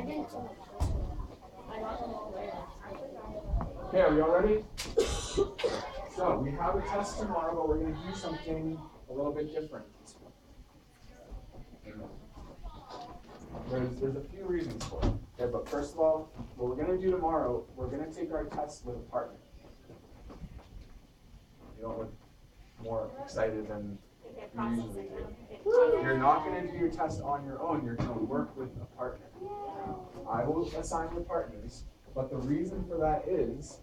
Okay, are we all ready? So we have a test tomorrow, but we're going to do something a little bit different this week. There's a few reasons for it. Okay, but first of all, what we're going to do tomorrow, we're going to take our test with a partner. You don't look more excited than you usually do. You're not going to do your test on your own. You're going to work with a partner. I will assign the partners, but the reason for that is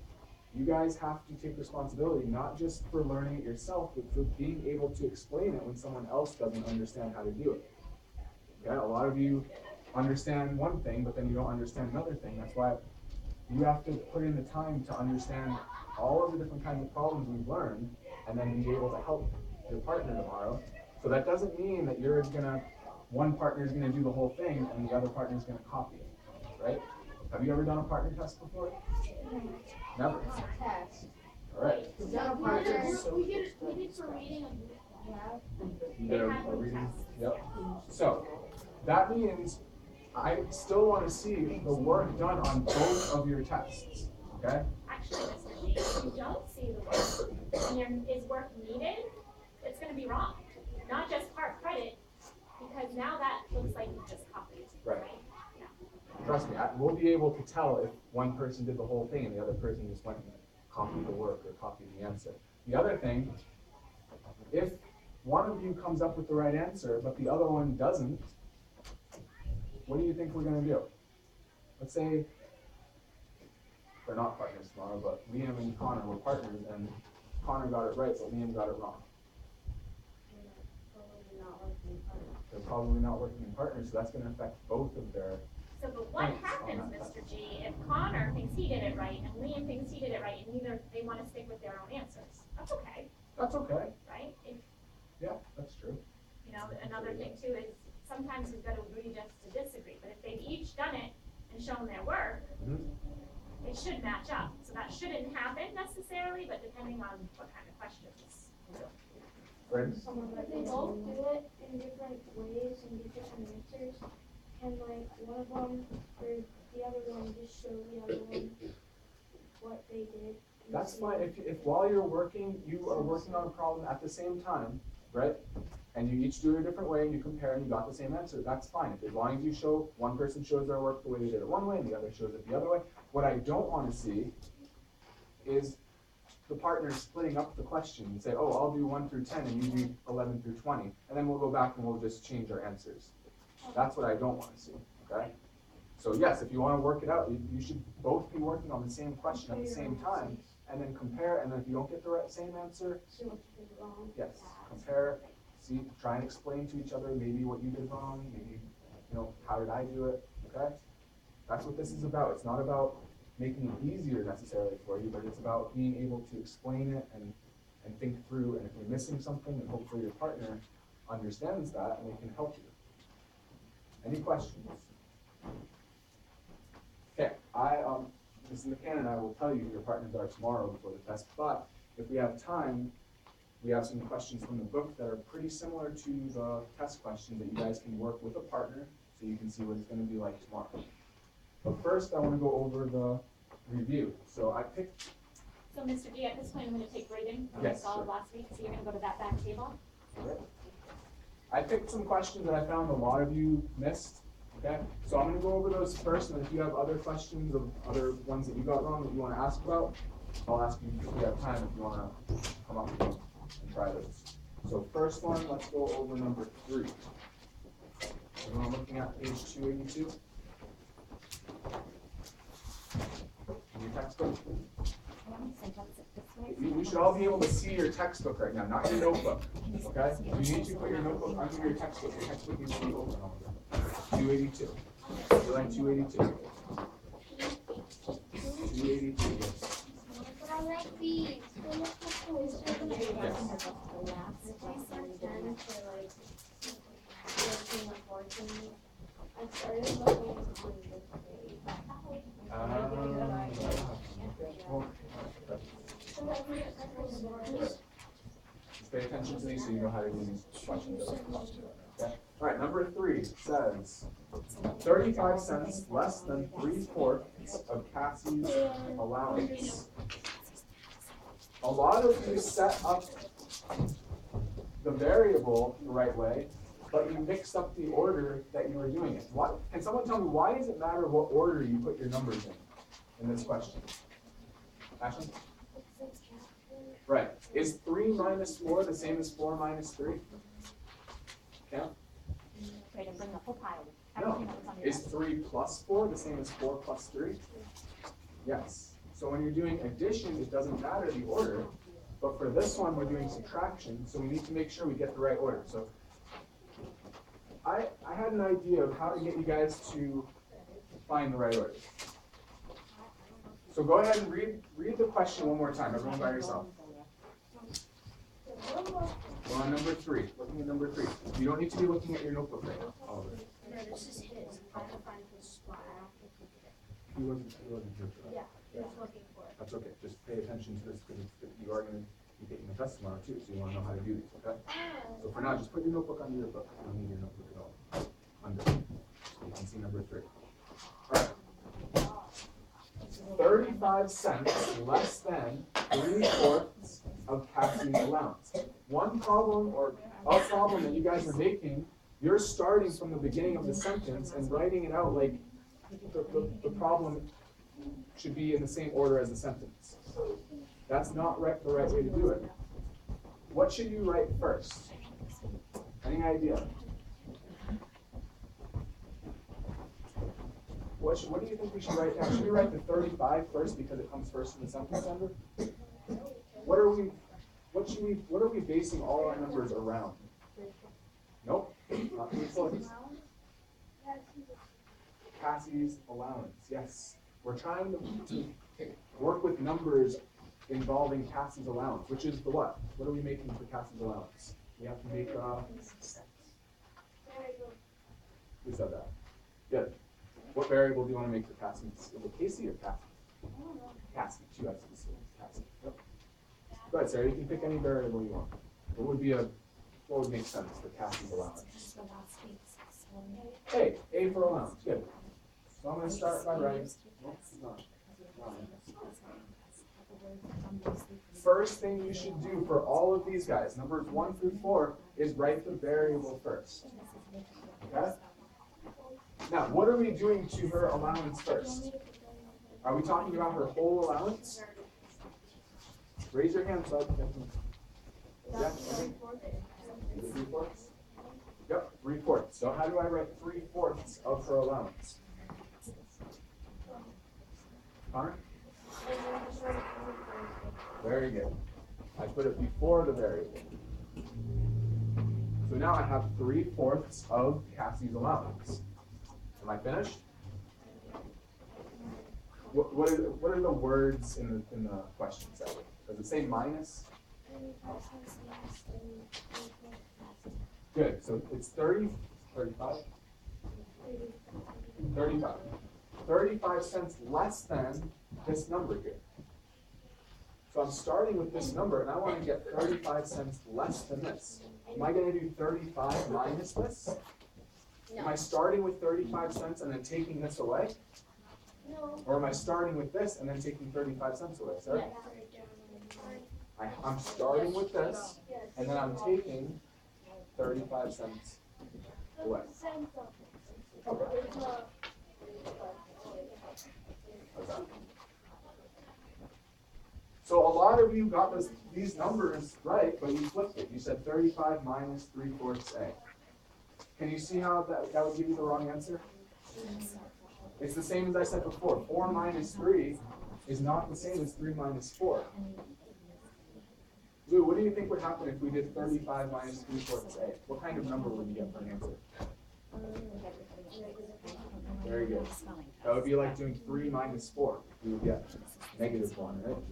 you guys have to take responsibility, not just for learning it yourself, but for being able to explain it when someone else doesn't understand how to do it. Okay? A lot of you understand one thing, but then you don't understand another thing. That's why you have to put in the time to understand all of the different kinds of problems we've learned, and then be able to help your partner tomorrow. So that doesn't mean that one partner is gonna do the whole thing and the other partner is gonna copy it, right? Have you ever done a partner test before? Never. All right. We did for reading. You did a reading? Yep. So that means I still want to see the work done on both of your tests. Okay? Actually, Mr. G, if you don't see the work and is work needed, it's going to be wrong. Not just part credit, because now that looks like you just copied. Right. Yeah. Trust me, we'll be able to tell if one person did the whole thing and the other person just went and copied the work or copied the answer. The other thing, if one of you comes up with the right answer, but the other one doesn't, what do you think we're going to do? Let's say they're not partners tomorrow, but Liam and Connor were partners, and Connor got it right, but Liam got it wrong. They're probably not working in partners, so that's going to affect both of their. So, but what happens, Mr. G, if Connor thinks he did it right and Liam thinks he did it right, and neither they want to stick with their own answers? That's okay. That's okay. Right? Yeah, that's true. You know, another thing too is sometimes you've got to agree just to disagree. But if they've each done it and shown their work, it should match up. So that shouldn't happen necessarily, but depending on what kind of questions. Right. If they both do it in different ways and get different answers, can like one of them or the other one just show the other one what they did? That's fine. If while you're working, you are working on a problem at the same time, right? And you each do it a different way and you compare and you got the same answer, that's fine. As long as you show, one person shows their work the way they did it one way and the other shows it the other way. What I don't want to see is the partners splitting up the question and say, oh, I'll do 1 through 10 and you do 11 through 20. And then we'll go back and we'll just change our answers. That's what I don't want to see, okay? So yes, if you want to work it out, you should both be working on the same question at the same time and then compare, and then if you don't get the same answer, yes, compare, see, try and explain to each other maybe what you did wrong, maybe, how did I do it, okay? That's what this is about. It's not about making it easier necessarily for you, but it's about being able to explain it and think through, and if you're missing something, and hopefully your partner understands that and they can help you. Any questions? Okay, Mrs. McCann and I will tell you who your partners are tomorrow before the test, but if we have time, we have some questions from the book that are pretty similar to the test questions that you guys can work with a partner so you can see what it's going to be like tomorrow. But first, I want to go over the review. So I picked. So Mr. G, at this point, I'm going to take grading from Yes, I saw sure. last week, so you're going to go to that back table. Okay. I picked some questions that I found a lot of you missed. Okay, so I'm going to go over those first, and if you have other questions of other ones that you got wrong that you want to ask about, I'll ask you if we have time if you want to come up and try those. So first one, let's go over number 3. Everyone looking at page 282? In your textbook? You should all be able to see your textbook right now, not your notebook. Okay? You need to put your notebook under your textbook. Your textbook needs to be open over there. 282. You're line 282. 282, yes. But I like these. I started looking on this page. Just pay attention to these so you know how to do these questions. Okay? All right, number 3 says 35 cents less than 3/4 of Cassie's allowance. A lot of you set up the variable the right way, but you mixed up the order that you were doing it. What, can someone tell me why does it matter what order you put your numbers in this question? Ashley? Right. Is 3 minus 4 the same as 4 minus 3? Cam? Wait, and bring the whole pile. No. Everything that was on your Is desk. 3 plus 4 the same as 4 plus 3? Yes. So when you're doing addition, it doesn't matter the order. But for this one, we're doing subtraction, so we need to make sure we get the right order. So I had an idea of how to get you guys to find the right order. So go ahead and read the question one more time, everyone by yourself. We're on number 3, looking at number 3. You don't need to be looking at your notebook right now, Oliver. No, this is his. I have to find his spot. I have to pick it. He wasn't here for that. Yeah, he was looking for it. That's okay, just pay attention to this because you are gonna be taking a test tomorrow too, so you wanna know how to do these, okay? So for now, just put your notebook under your book. You don't need your notebook at all. Under. So you can see number 3. Alright. 35 cents less than 3/4 of Cassie's allowance. One problem or a problem that you guys are making, you're starting from the beginning of the sentence and writing it out like the problem should be in the same order as the sentence. That's not the right way to do it. What should you write first? Any idea? What do you think we should write down? Should we write the 35 first because it comes first in the sentence number? What are we basing all our numbers around? Nope, not 3/4. Cassie's allowance, yes. We're trying to work with numbers involving Cassie's allowance, which is the what? What are we making for Cassie's allowance? We have to make, who said that? Good. What variable do you want to make for Cassie's? Is it Casey or Cassie? Cassie, 2 S's. Cassie. Yep. Go ahead, Sarah, you can pick any variable you want. What would make sense for Cassie's allowance? A for allowance, good. So I'm going to start by writing. Nope, it's not. First thing you should do for all of these guys, numbers 1 through 4, is write the variable first. Okay? Now, what are we doing to her allowance first? Are we talking about her whole allowance? Raise your hand so I can. Yeah, okay. 3/4? Yep, 3/4. So how do I write 3/4 of her allowance? Connor? Very good. I put it before the variable. So now I have 3/4 of Cassie's allowance. Am I finished? What are the words in the question set? Does it say minus? Good. So it's 35? 35. 35 cents less than this number here. So I'm starting with this number and I want to get 35 cents less than this. Am I going to do 35 minus this? Am I starting with 35 cents and then taking this away? No. Or am I starting with this and then taking 35 cents away, sir? I'm starting with this and then I'm taking 35 cents away. Okay. So a lot of you got these numbers right, but you flipped it. You said 35 minus 3/4 A. Can you see how that would give you the wrong answer? It's the same as I said before. 4 minus 3 is not the same as 3 minus 4. Lou, what do you think would happen if we did 35 minus 3/4 A? What kind of number would you get for an answer? Very good. That would be like doing 3 minus 4. We would get -1, right?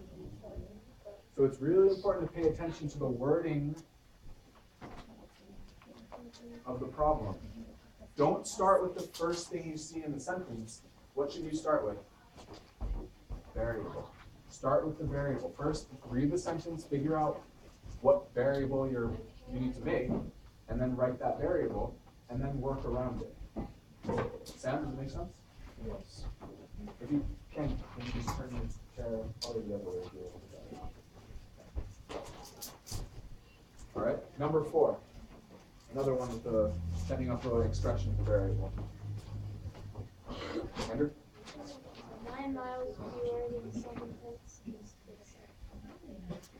So it's really important to pay attention to the wording of the problem. Don't start with the first thing you see in the sentence. What should you start with? Variable. Start with the variable. First, read the sentence, figure out what variable you need to make, and then write that variable. and then work around it. Sam, does it make sense? Yes. If you can you just turn your chair probably the other way to do it. All right, number 4. Another one with the setting up an expression for variable. Andrew? 9 miles fewer than 7 tenths.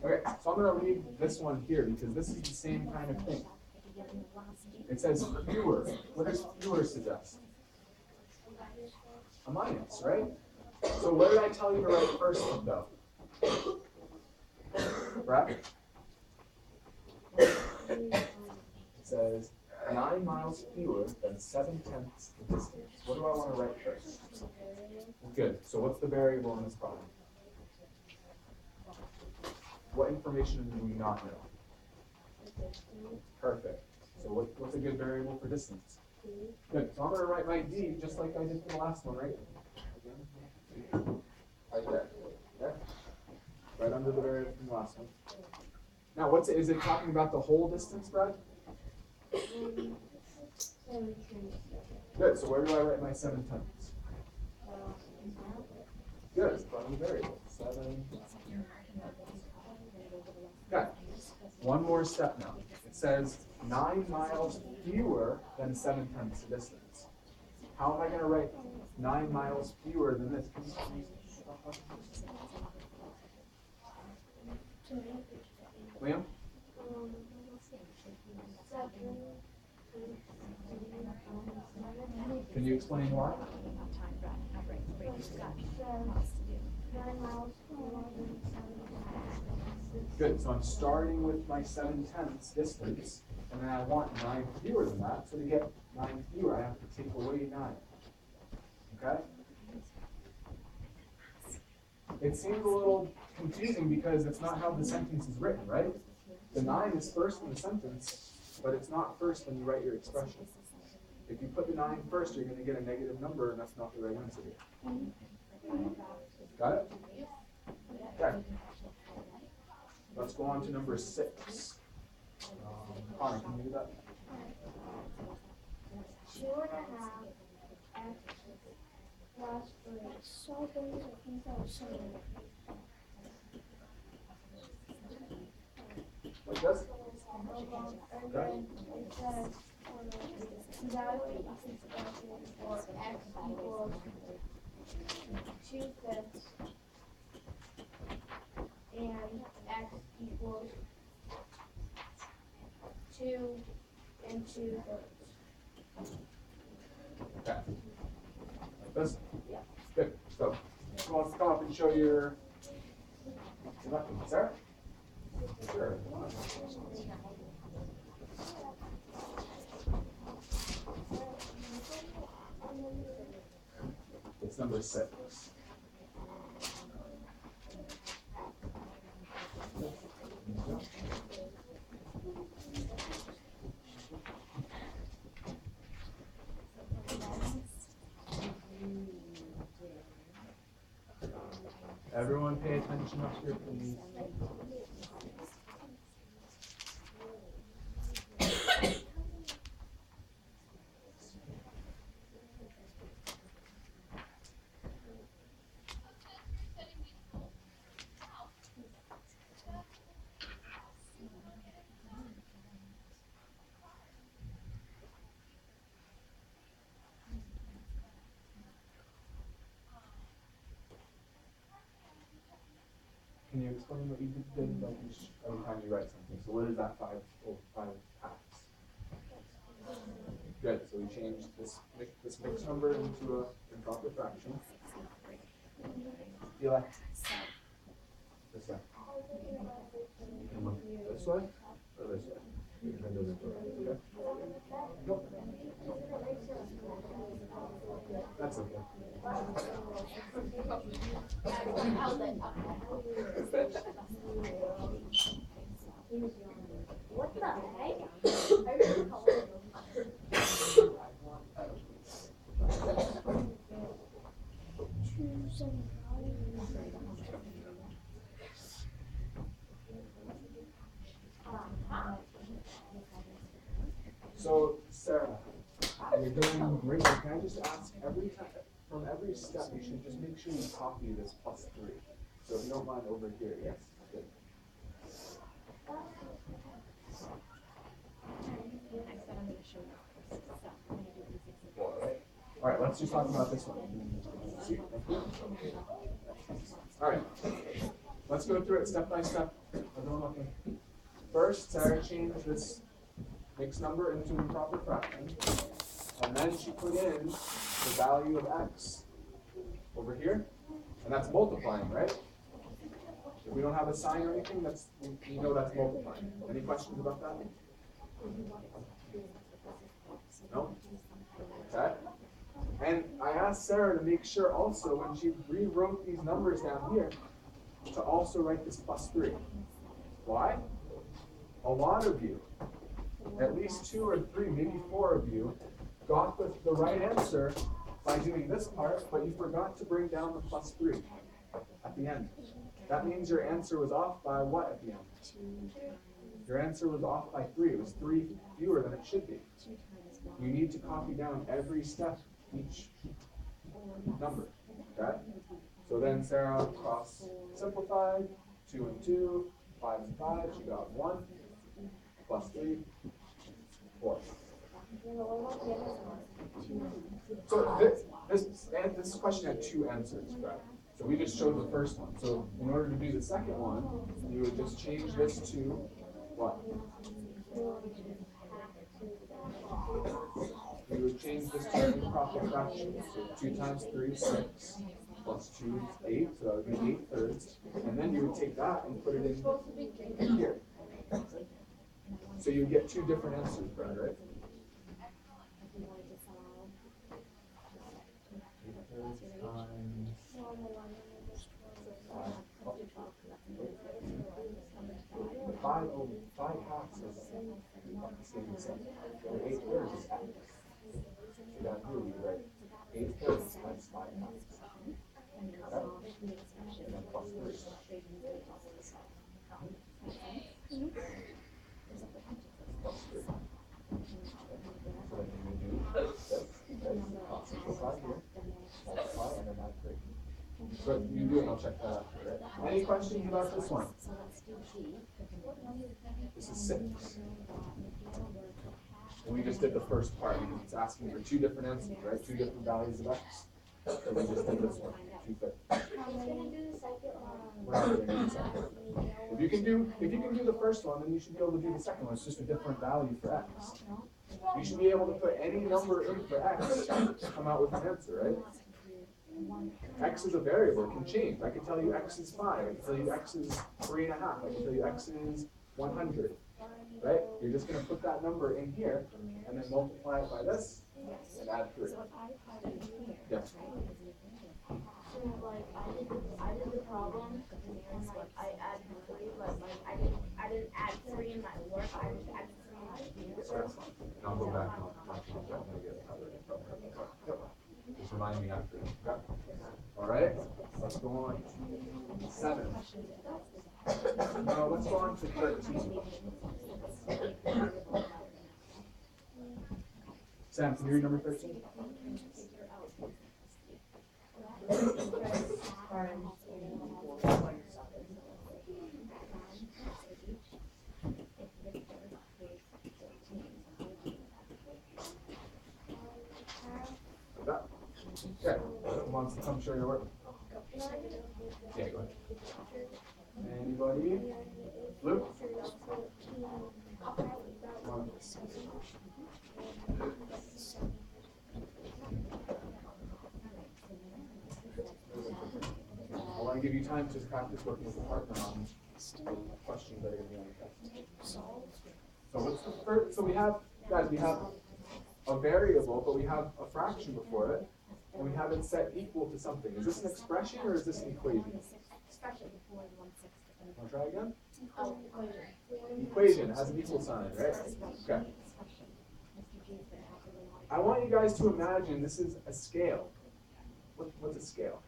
Okay, so I'm going to read this one here because this is the same kind of thing. It says fewer. What does fewer suggest? A minus, right? So what did I tell you to write first though? Brad? It says 9 miles fewer than 7 tenths the distance. What do I want to write first? Good. So what's the variable in this problem? What information do we not know? Perfect. So what's a good variable for distance? Good. So I'm going to write my d just like I did for the last one, right? Right there. Okay. Right under the variable from the last one. Now, is it talking about the whole distance, Brad? Good. So where do I write my 7 tenths? Good. It's from the variable. 7. Okay. One more step now. It says 9 miles fewer than 7 tenths the distance. How am I going to write 9 miles fewer than this? Liam? Can you explain why? 9 miles fewer than 7 tenths. Good, so I'm starting with my 7 tenths distance, and then I want 9 fewer than that. So to get 9 fewer, I have to take away 9. Okay? It seems a little confusing because it's not how the sentence is written, right? The 9 is first in the sentence, but it's not first when you write your expression. If you put the 9 first, you're going to get a negative number, and that's not the right answer. Got it? Okay. Let's go on to number 6. Connor, can you do that? 2.5 x plus 3. Like this? And then it says evaluate each expression for x equals 2/5 and x equals 2 2/3. Okay. Like this? Yeah. Good. So, who wants to come up and show your method? Sarah? Sure. It's number 6. Everyone pay attention up here, please. Can you explain what you did like every time you write something? So what is that 5 packs? Good. So we changed this mixed number into a improper fraction. Eli. This way. You can look this way or this way. You can do this way. Okay. Nope. That's okay. What the heck? So, Sarah, every step, you should just make sure you copy this +3. So if you don't mind over here, yes, good. All right, let's just talk about this one. All right, let's go through it step by step. Everyone looking. First, Sarah changed this mixed number into an improper fraction, and then she put in the value of x over here, and that's multiplying, right? If we don't have a sign or anything, that's you know that's multiplying. Any questions about that? No? Okay. And I asked Sarah to make sure also when she rewrote these numbers down here to also write this +3. Why? A lot of you, at least 2 or 3, maybe 4 of you, got the right answer by doing this part, but you forgot to bring down the +3 at the end. That means your answer was off by what at the end? Your answer was off by 3. It was 3 fewer than it should be. You need to copy down every step, each number. Okay? So then Sarah cross simplified, 2 and 2, 5 and 5, she got 1, +3, 4. So this question had 2 answers, right? So we just showed the first one. So in order to do the second one, you would just change this to what? You would change this to an improper fraction. So 2 times 3 is 6, plus 2 is 8, so that would be 8/3. And then you would take that and put it in here. So you get 2 different answers, Brad, right? 8/3 times 5 halves is not the same as 8/3 is x. So down here we write 8/3 times 5 halves. Okay? And then +3. +3. So then you would do this, simplify here, multiply, and then add 3. So you do it, and I'll check that after, right? Any questions about this one? This is 6. And we just did the first part. It's asking for 2 different answers, right? 2 different values of x. So we just did this one, 2/5. We're not going to do the second one. If you can do the first one, then you should be able to do the second one. It's just a different value for x. You should be able to put any number in for x to come out with an answer, right? X is a variable, it can change. I can tell you x is 5, I can tell you x is 3.5, I can tell you x is 100, right? You're just going to put that number in here and then multiply it by this and add 3. Yes. So like I did the problem and like I added 3, but like I didn't add 3 in my work. I just added 3 in my Sure. I'll go back and I'll get it. Just remind me after. Okay. All right. Let's go on to 7. No, let's go on to 13. Sam, can you read number 13? Okay, who wants to come show your work? Yeah, go ahead. Anybody? Luke? I want to give you time to practice working with the partner on questions that are going to be on the test. So what's the first? So we have, guys, we have a variable, but we have a fraction before it, and we have it set equal to something. Is this an expression or is this an equation? Want to try again? Equation has an equal sign, right? Okay. I want you guys to imagine this is a scale. What's a scale?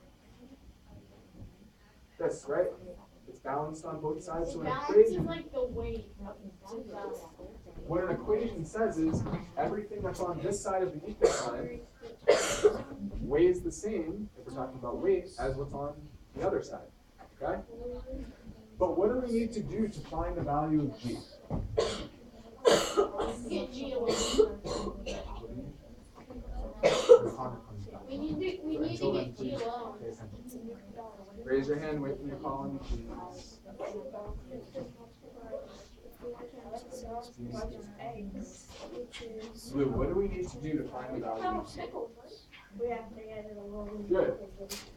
This, right? It's balanced on both sides. So an equation, like the weight. what an equation says is everything that's on this side of the equal sign weighs the same, if we're talking about weight, as what's on the other side, okay? But what do we need to do to find the value of G? Get G away. We need to get G alone. Raise your hand, wait for your call on please. Lou, what do we need to do to find the value of G? We have to get it alone. Good.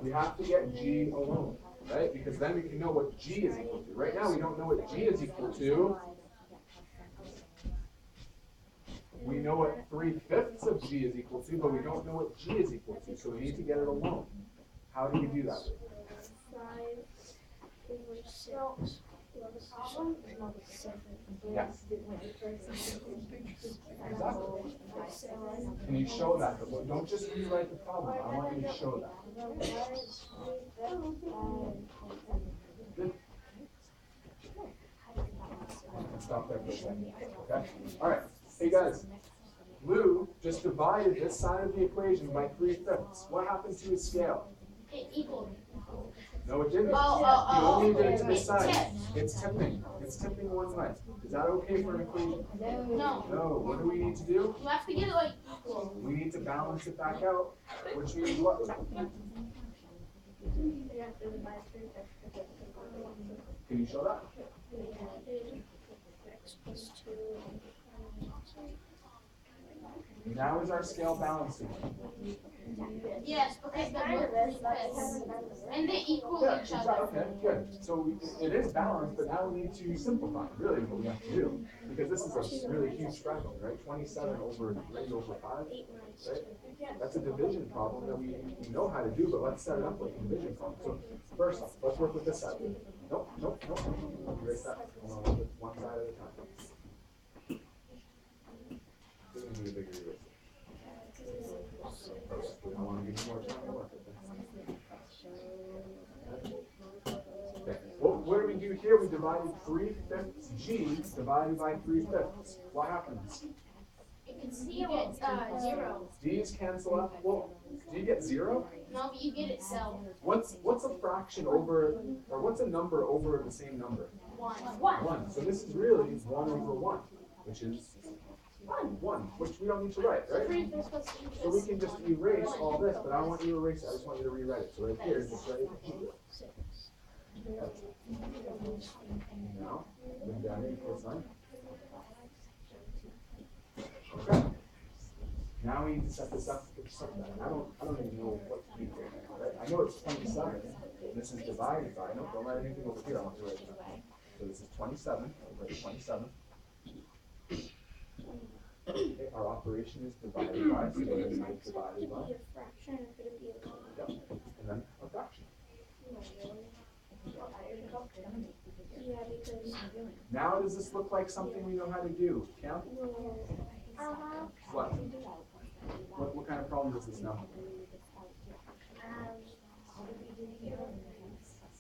We have to get G alone, right? Because then we can know what G is equal to. Right now, we don't know what G is equal to. We know what 3/5 of G is equal to, but we don't know what G is equal to. So we need to get it alone. How do we do that? 5/6. Yes. Exactly. Can you show that? But don't just rewrite the problem. I want you to show that. Good. Let's stop there for a second. Okay? All right. Hey guys. Lou just divided this side of the equation by 3/5. What happened to his scale? It equaled. No, it didn't. Oh. You only did it to this side. It's tipping. It's tipping one way. Is that okay for an equation? No. No. What do we need to do? You have to get it like equal. We need to balance it back out, which means what? Can you show that? Now is our scale balancing? Yes, because they're both 3/5. And they equal Yeah, each other. okay, good. So it is balanced, but now we need to simplify, really, what we have to do. Because this is a really huge fraction, right? 27 over 3 over 5, right? That's a division problem that we know how to do, but let's set it up like a division problem. So first, let's work with this side. Nope. Erase that. Hold on, with one side at a time. This is gonna be a bigger eraser. We don't want to give you more time to work with this. Okay. Well, what do we do here? We divided 3/5 G divided by 3/5. What happens? You get 0. D's cancel out. Well, do you get 0? No, but you get itself. What's a fraction over, or what's a number over the same number? 1. 1. So this is really 1 over 1, which is 1, which we don't need to write, right? 3/5 plus 2. So we can just erase all this, but I don't want you to erase it. I just want you to rewrite it. So right here, just write now, bring down the equal sign. Okay. Now we need to set this up for something. I don't even know what to do here, right? I know it's 27. This is divided by, no, don't write anything over here. I want to write it down. So this is 27. I'll write 27. Okay, our operation is divided by, so we're going to make divided by. Yep. And then a fraction. Yeah, because Now does this look like something we know how to do? Cam? What? What kind of problem is this now?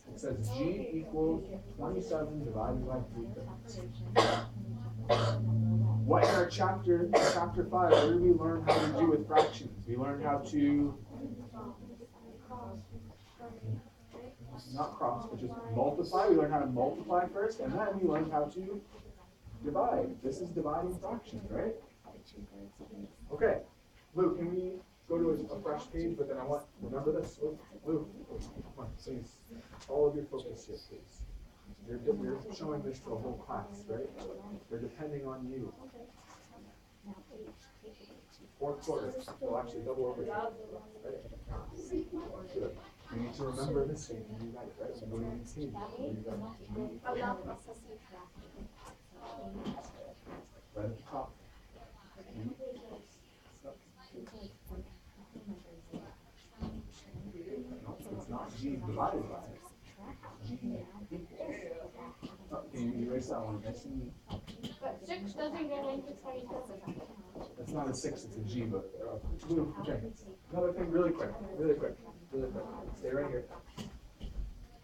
It says G equals 27 divided by 3/5. What in our chapter 5, what did we learn how to do with fractions? We learned how to not cross, but just multiply. We learned how to multiply first, and then we learned how to divide. This is dividing fractions, right? Okay, Lou, can we go to a fresh page? But then I want, remember this, Lou, come on, please, all of your focus here, please. You're showing this to a whole class, right? They're depending on you. 4 quarters, well actually double overtime, right? Good. You need to remember this thing when you write it, right? So go to your team, right at the top. No, it's not G divided by G equals. Oh, can you erase that one? But 6 doesn't get into 27. It's not a 6, it's a G, but okay. Another thing, really quick. Stay right here.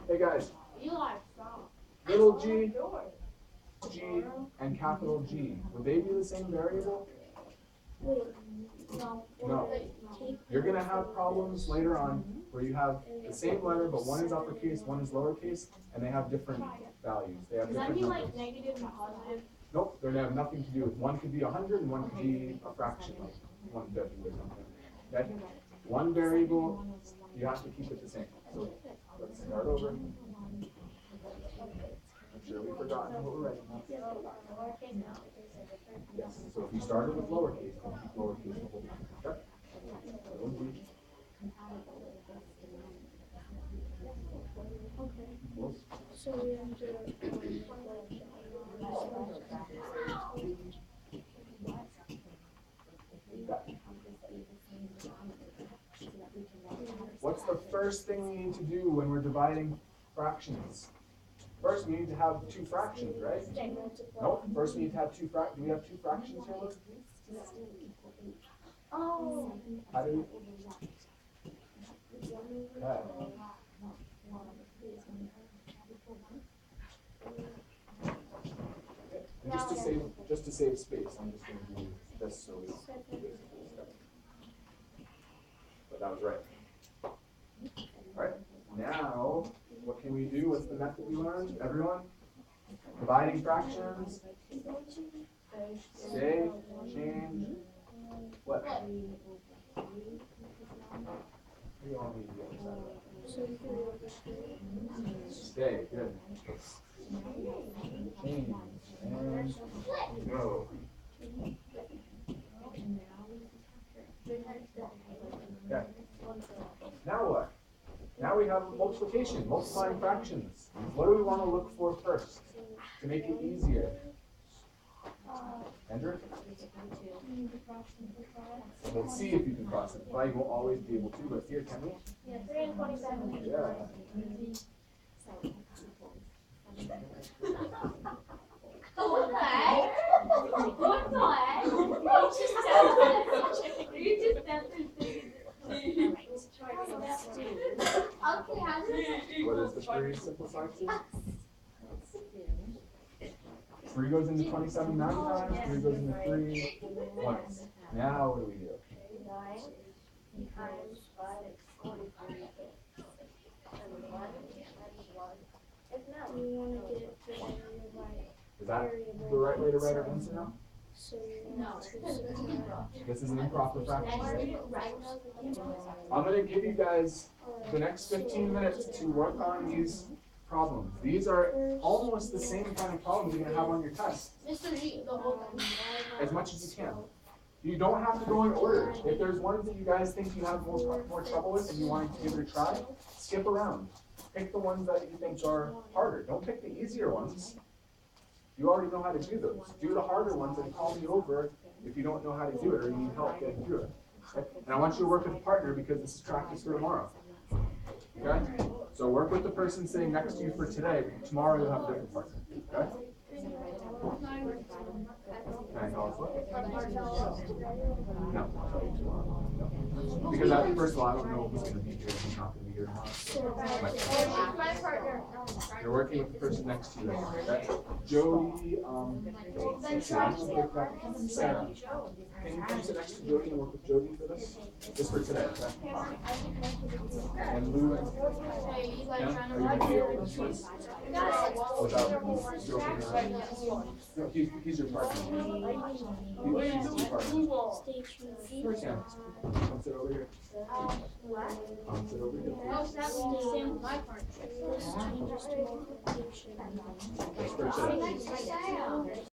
Hey guys, Eli, stop. little g, G, and capital G, would they be the same variable? Wait, no. No. Take You're gonna have problems later on where you have the same letter, but one is uppercase, one is lowercase, and they have different values. They have Does that different mean numbers. like negative and positive? Nope, they're gonna have nothing to do with, one could be 100 and one could be a fraction, like 150 or something. Okay? One variable, you have to keep it the same. So let's start over. I'm sure we've forgotten what we're writing now. Yes, so if you started with lowercase, then keep lowercase the whole time. Okay? That would be close. So we have to What's the first thing we need to do when we're dividing fractions? First, we need to have two fractions, right? Nope, first we need to have two fractions. Do we have two fractions here, Luke? Oh. How do we? Okay. And just to save space, I'm just gonna do this so we don't basically step. But that was right. Alright, now, what can we do? What's the method we learned? Everyone? Dividing fractions. Stay, change, what? We all need the other side of that. Stay, good. Change, and go. Okay. Now what? Now we have multiplication, multiplying fractions. What do we want to look for first to make it easier? Andrew? Let's see if you can cross it. You won't always be able to, but here, can we? Yeah, 3 and 27. Yeah. What is the 3 simplified to? 3 goes into 27 9 times, 3 goes into 3 once. Now what do we do? 9 times 5 is 43. If not, we want to get the area by Is that the right way to write our answer now? so you want to This is an improper fraction. I'm going to give you guys the next 15 minutes to work on these problems. These are almost the same kind of problems you're going to have on your test, Mr. G, the whole thing. as much as you can. You don't have to go in order. If there's ones that you guys think you have more trouble with and you want to give it a try, skip around. Pick the ones that you think are harder. Don't pick the easier ones. You already know how to do those. Do the harder ones and call me over if you don't know how to do it or you need help getting through it. Okay? And I want you to work with a partner because this is practice for tomorrow. Okay? So work with the person sitting next to you for today, but tomorrow you'll have a different partner. Okay? Can I call us what? No. No. Because first of all, I don't know who's going to be here and who's not going to be here tomorrow. my partner. You're working with the person next to you. Okay? Jody, Sarah. Can you come sit next to Jody and work with Jody for this? Just for today, okay? And Lou and Ken, are you going to be able to do this? Without, you okay? No, he's your partner. He's your partner. Here, Ken. Come sit over here. Come sit over here. This changes to multiplication. Just for today.